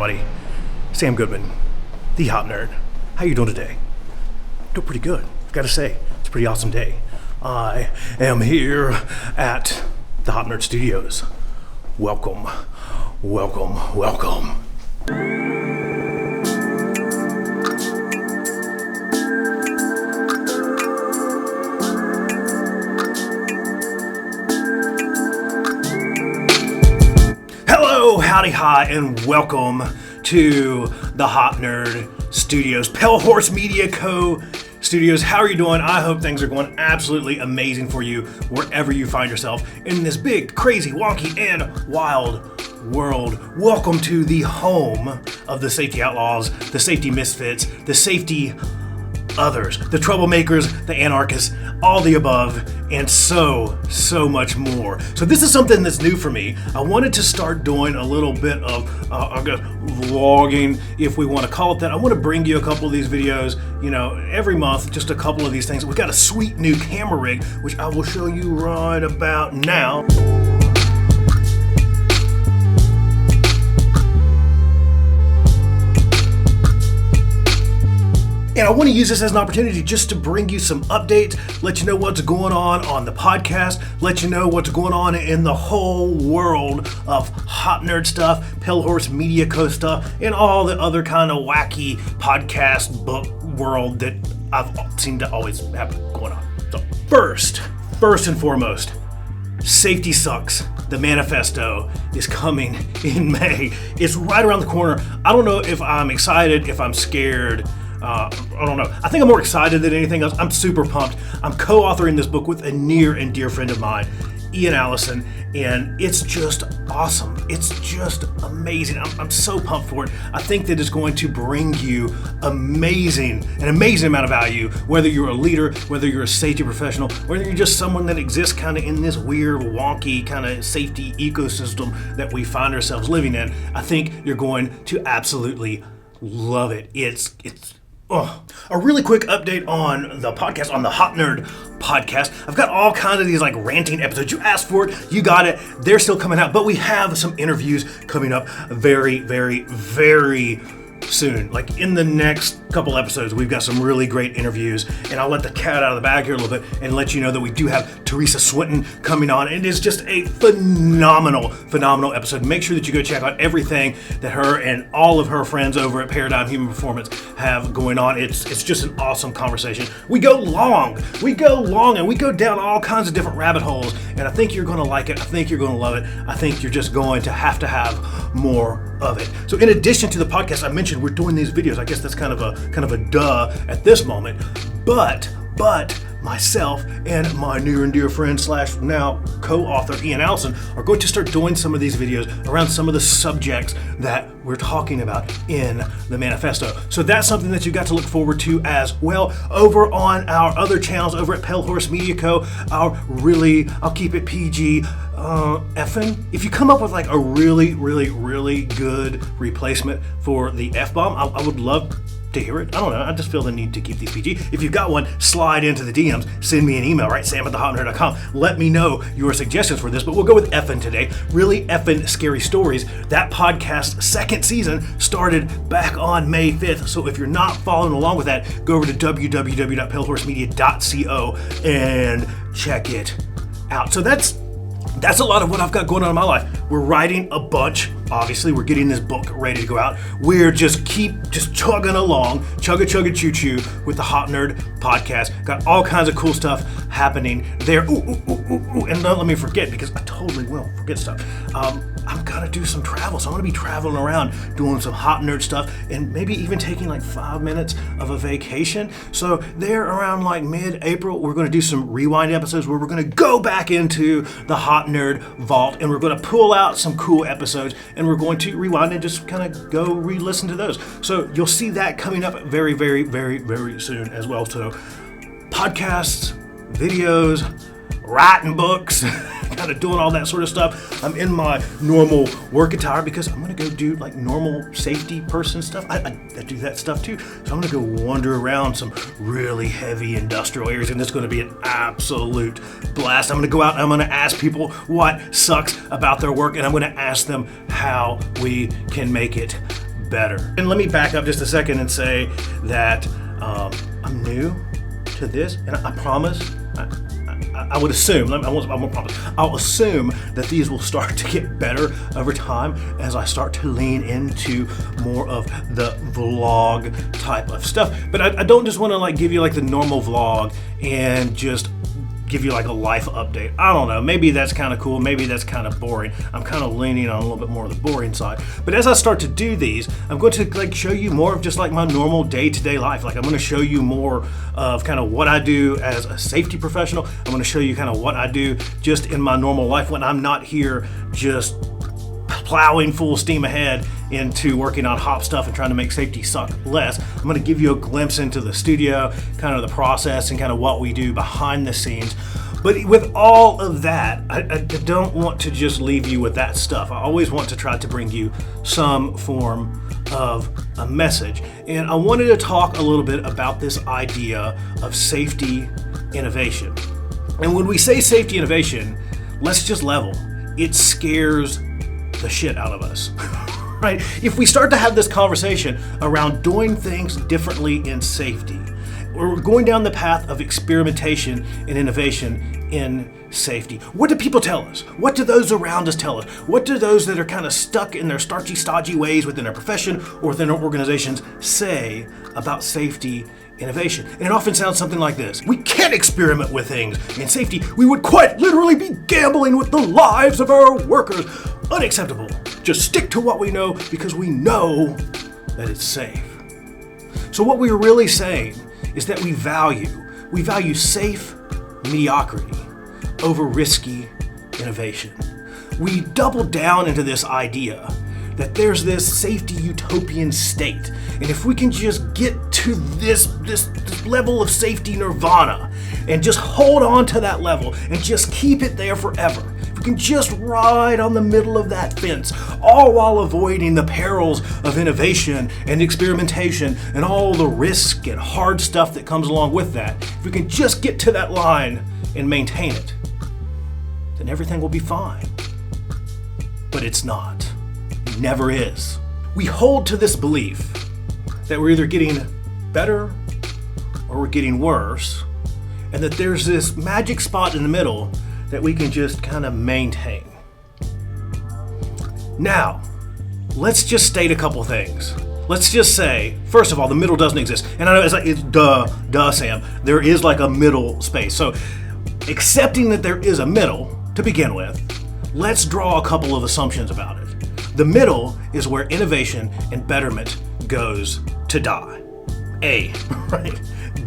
everybody. Sam Goodman, the Hop Nerd. How you doing today? Doing pretty good. I've got to say, it's a pretty awesome day. I am here at the Hop Nerd Studios. Welcome, welcome, welcome. Hello, howdy, hi, and welcome to the Hop Nerd Studios, Pale Horse Media Co. Studios. How are you doing? I hope things are going absolutely amazing for you wherever you find yourself in this big, crazy, wonky, and wild world. Welcome to the home of the safety outlaws, the safety misfits, the safety others, the troublemakers, the anarchists, all the above, and so much more. So this is something that's new for me. I wanted to start doing a little bit of vlogging, if we want to call it that. I want to bring you a couple of these videos, every month, just a couple of these things. We've got a sweet new camera rig, which I will show you right about now. And I want to use this as an opportunity just to bring you some updates, let you know what's going on the podcast, let you know what's going on in the whole world of Hop Nerd stuff, Pale Horse Media Co. stuff, and all the other kind of wacky podcast book world that I've seen to always have going on. So first and foremost, Safety Sucks. The Manifesto is coming in May. It's right around the corner. I don't know if I'm excited, if I'm scared. I don't know. I think I'm more excited than anything else. I'm super pumped. I'm co-authoring this book with a near and dear friend of mine, Ian Allison, and it's just awesome. It's just amazing. I'm so pumped for it. I think that it's going to bring you an amazing amount of value, whether you're a leader, whether you're a safety professional, whether you're just someone that exists kind of in this weird, wonky kind of safety ecosystem that we find ourselves living in. I think you're going to absolutely love it. It's a really quick update on the podcast, on the Hop Nerd podcast. I've got all kinds of these like ranting episodes. You asked for it, you got it. They're still coming out, but we have some interviews coming up very, very, very soon. Like in the next couple episodes, we've got some really great interviews, and I'll let the cat out of the bag here a little bit and let you know that we do have Teresa Swinton coming on. It is just a phenomenal episode. Make sure that you go check out everything that her and all of her friends over at Paradigm Human Performance have going on. It's just an awesome conversation. We go long, and we go down all kinds of different rabbit holes, and I think you're going to like it. I think you're going to love it. I think you're just going to have more of it. So in addition to the podcast, I mentioned we're doing these videos. I guess that's kind of a duh at this moment, but myself and my near and dear friend / now co-author Ian Allison are going to start doing some of these videos around some of the subjects that we're talking about in the Manifesto. So that's something that you got to look forward to as well over on our other channels over at Pale Horse Media Co. I'll keep it PG, effing. If you come up with like a really good replacement for the F-bomb, I would love to hear it. I don't know. I just feel the need to keep these PG. If you've got one, slide into the DMs, send me an email, right? sam@thehopnerd.com. Let me know your suggestions for this, but we'll go with effing today. Really effing scary stories. That podcast's second season started back on May 5th. So if you're not following along with that, go over to www.palehorsemedia.co and check it out. So that's a lot of what I've got going on in my life. We're writing a bunch. Obviously, we're getting this book ready to go out. We're just chugging along, choo-choo with the Hop Nerd podcast. Got all kinds of cool stuff happening there. And don't let me forget, because I totally will forget stuff. I'm gonna do some travel, so I'm gonna be traveling around doing some Hop Nerd stuff, and maybe even taking like 5 minutes of a vacation. So there around like mid-April, we're gonna do some rewind episodes where we're gonna go back into the Hop Nerd vault, and we're gonna pull out some cool episodes, and we're going to rewind and just kind of go re-listen to those. So you'll see that coming up very, very, very, very soon as well. So podcasts, videos, writing books, kind of doing all that sort of stuff. I'm in my normal work attire because I'm going to go do like normal safety person stuff. I do that stuff too. So I'm going to go wander around some really heavy industrial areas, and it's going to be an absolute blast. I'm going to go out and I'm going to ask people what sucks about their work, and I'm going to ask them how we can make it better. And let me back up just a second and say that I'm new to this, and I promise, I would assume, I won't promise, I'll assume that these will start to get better over time as I start to lean into more of the vlog type of stuff. But I don't just want to like give you like the normal vlog and just give you like a life update. I don't know, maybe that's kind of cool, maybe that's kind of boring. I'm kind of leaning on a little bit more of the boring side. But as I start to do these, I'm going to like show you more of just like my normal day-to-day life. Like I'm going to show you more of kind of what I do as a safety professional. I'm going to show you kind of what I do just in my normal life when I'm not here just plowing full steam ahead into working on hop stuff and trying to make safety suck less. I'm going to give you a glimpse into the studio, kind of the process and kind of what we do behind the scenes. But with all of that, I don't want to just leave you with that stuff. I always want to try to bring you some form of a message. And I wanted to talk a little bit about this idea of safety innovation. And when we say safety innovation, let's just level. It scares the shit out of us. Right? If we start to have this conversation around doing things differently in safety, we're going down the path of experimentation and innovation in safety. What do people tell us? What do those around us tell us? What do those that are kind of stuck in their starchy, stodgy ways within their profession or within their organizations say about safety innovation? And it often sounds something like this. We can't experiment with things in safety. We would quite literally be gambling with the lives of our workers. Unacceptable. Just stick to what we know because we know that it's safe. So what we're really saying is that we value safe mediocrity over risky innovation. We double down into this idea that there's this safety utopian state. And if we can just get to this level of safety nirvana and just hold on to that level and just keep it there forever, if we can just ride on the middle of that fence, all while avoiding the perils of innovation and experimentation and all the risk and hard stuff that comes along with that, if we can just get to that line and maintain it, then everything will be fine. But it's not. It never is. We hold to this belief that we're either getting better or we're getting worse, and that there's this magic spot in the middle that we can just kind of maintain. Now, let's just state a couple things. Let's just say, first of all, the middle doesn't exist. And I know it's duh, Sam. There is like a middle space. So, accepting that there is a middle to begin with, let's draw a couple of assumptions about it. The middle is where innovation and betterment goes to die. A, right?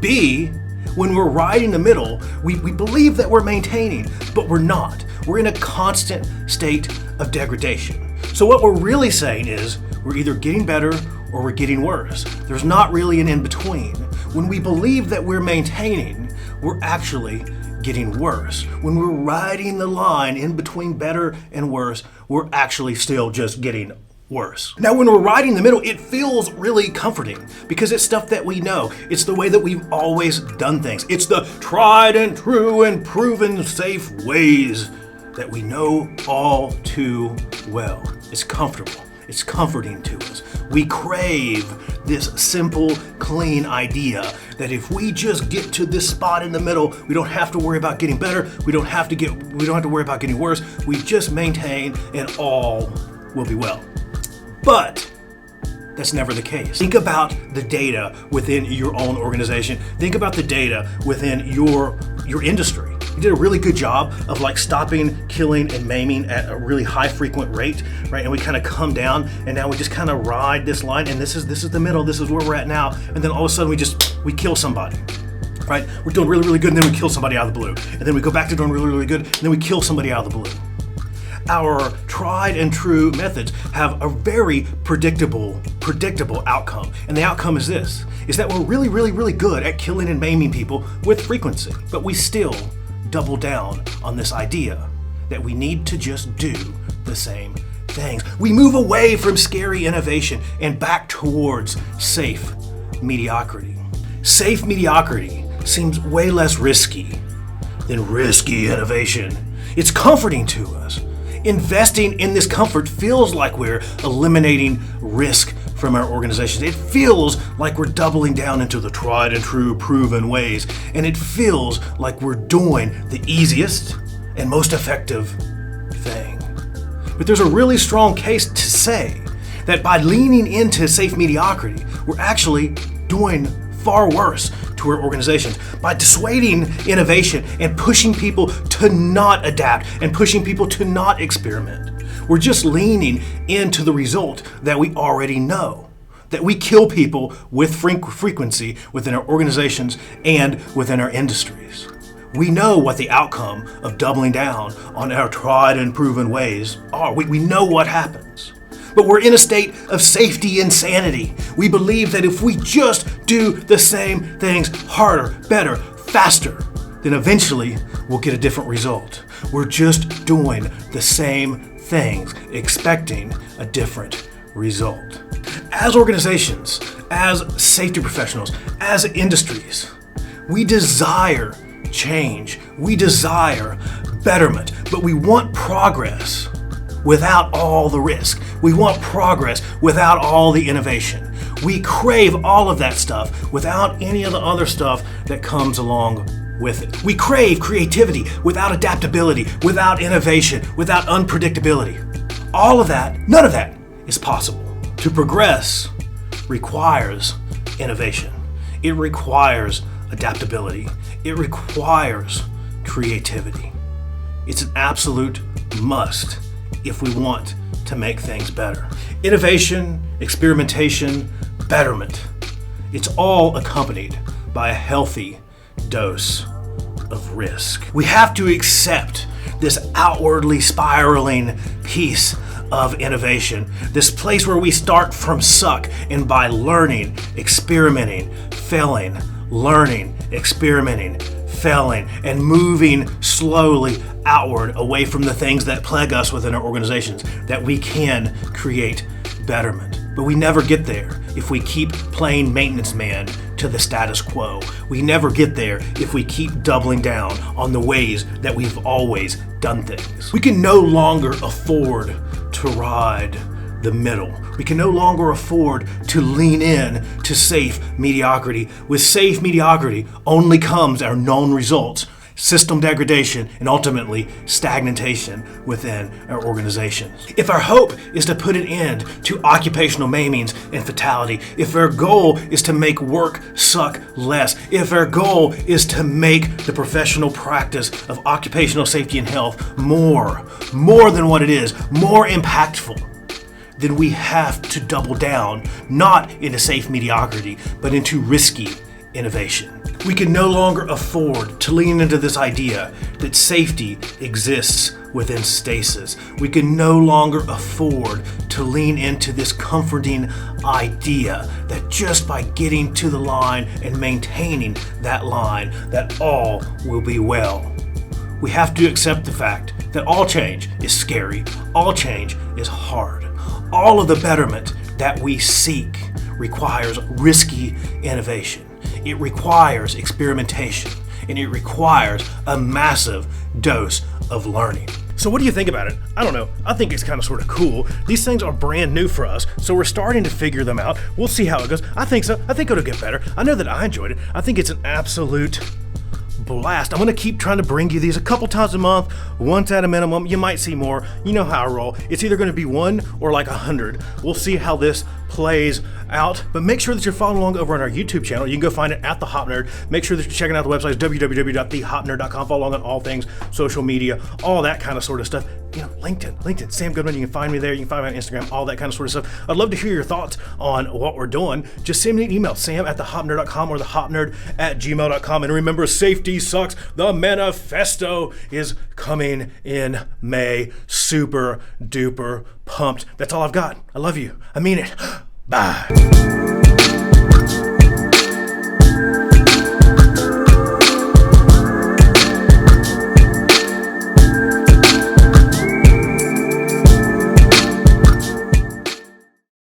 B, when we're riding the middle, we believe that we're maintaining, but we're not. We're in a constant state of degradation. So what we're really saying is we're either getting better or we're getting worse. There's not really an in-between. When we believe that we're maintaining, we're actually getting worse. When we're riding the line in between better and worse, we're actually still just getting worse. Now, when we're riding the middle, it feels really comforting because it's stuff that we know. It's the way that we've always done things. It's the tried and true and proven safe ways that we know all too well. It's comfortable. It's comforting to us. We crave this simple, clean idea that if we just get to this spot in the middle, we don't have to worry about getting better. We don't have to worry about getting worse. We just maintain and all will be well. But that's never the case. Think about the data within your own organization. Think about the data within your industry. You did a really good job of like stopping, killing, and maiming at a really high frequent rate, right? And we kind of come down, and now we just kind of ride this line, and this is the middle. This is where we're at now. And then all of a sudden we kill somebody, right? We're doing really, really good, and then we kill somebody out of the blue. And then we go back to doing really, really good, and then we kill somebody out of the blue. Our tried and true methods have a very predictable outcome. And the outcome is this, is that we're really, really, really good at killing and maiming people with frequency. But we still double down on this idea that we need to just do the same things. We move away from scary innovation and back towards safe mediocrity. Safe mediocrity seems way less risky than risky innovation. It's comforting to us. Investing in this comfort feels like we're eliminating risk from our organizations. It feels like we're doubling down into the tried and true proven ways, and it feels like we're doing the easiest and most effective thing. But there's a really strong case to say that by leaning into safe mediocrity, we're actually doing far worse to our organizations. By dissuading innovation and pushing people to not adapt and pushing people to not experiment, we're just leaning into the result that we already know, that we kill people with frequency within our organizations and within our industries. We know what the outcome of doubling down on our tried and proven ways are. We know what happens. But we're in a state of safety insanity. We believe that if we just do the same things harder, better, faster, then eventually we'll get a different result. We're just doing the same things, expecting a different result. As organizations, as safety professionals, as industries, we desire change. We desire betterment, but we want progress without all the risk. We want progress without all the innovation. We crave all of that stuff without any of the other stuff that comes along with it. We crave creativity without adaptability, without innovation, without unpredictability. All of that, none of that is possible. To progress requires innovation. It requires adaptability. It requires creativity. It's an absolute must if we want to make things better. Innovation, experimentation, betterment, it's all accompanied by a healthy dose of risk. We have to accept this outwardly spiraling piece of innovation, this place where we start from suck, and by learning, experimenting, failing, learning, experimenting, failing, and moving slowly outward away from the things that plague us within our organizations, that we can create betterment. But we never get there if we keep playing maintenance man to the status quo. We never get there if we keep doubling down on the ways that we've always done things. We can no longer afford to ride the middle. We can no longer afford to lean in to safe mediocrity. With safe mediocrity only comes our known results, system degradation, and ultimately stagnation within our organizations. If our hope is to put an end to occupational maimings and fatality, if our goal is to make work suck less, if our goal is to make the professional practice of occupational safety and health more than what it is, more impactful, then we have to double down, not into safe mediocrity, but into risky innovation. We can no longer afford to lean into this idea that safety exists within stasis. We can no longer afford to lean into this comforting idea that just by getting to the line and maintaining that line, that all will be well. We have to accept the fact that all change is scary, all change is hard. All of the betterment that we seek requires risky innovation. It requires experimentation, and it requires a massive dose of learning. So what do you think about it? I don't know. I think it's kind of sort of cool. These things are brand new for us, so we're starting to figure them out. We'll see how it goes. I think so. I think it'll get better. I know that I enjoyed it. I think it's an absolute blast. I'm going to keep trying to bring you these a couple times a month, once at a minimum. You might see more. You know how I roll. It's either going to be 1 or like 100. We'll see how this plays out, but make sure that you're following along over on our YouTube channel. You can go find it at The Hop Nerd. Make sure that you're checking out the website, www.thehopnerd.com. Follow along on all things social media, all that kind of sort of stuff. You know, LinkedIn, Sam Goodman. You can find me there. You can find me on Instagram, all that kind of sort of stuff. I'd love to hear your thoughts on what we're doing. Just send me an email, sam@thehopnerd.com or thehopnerd@gmail.com. And remember, safety sucks. The Manifesto is coming in May. Super duper pumped. That's all I've got. I love you. I mean it. Bye.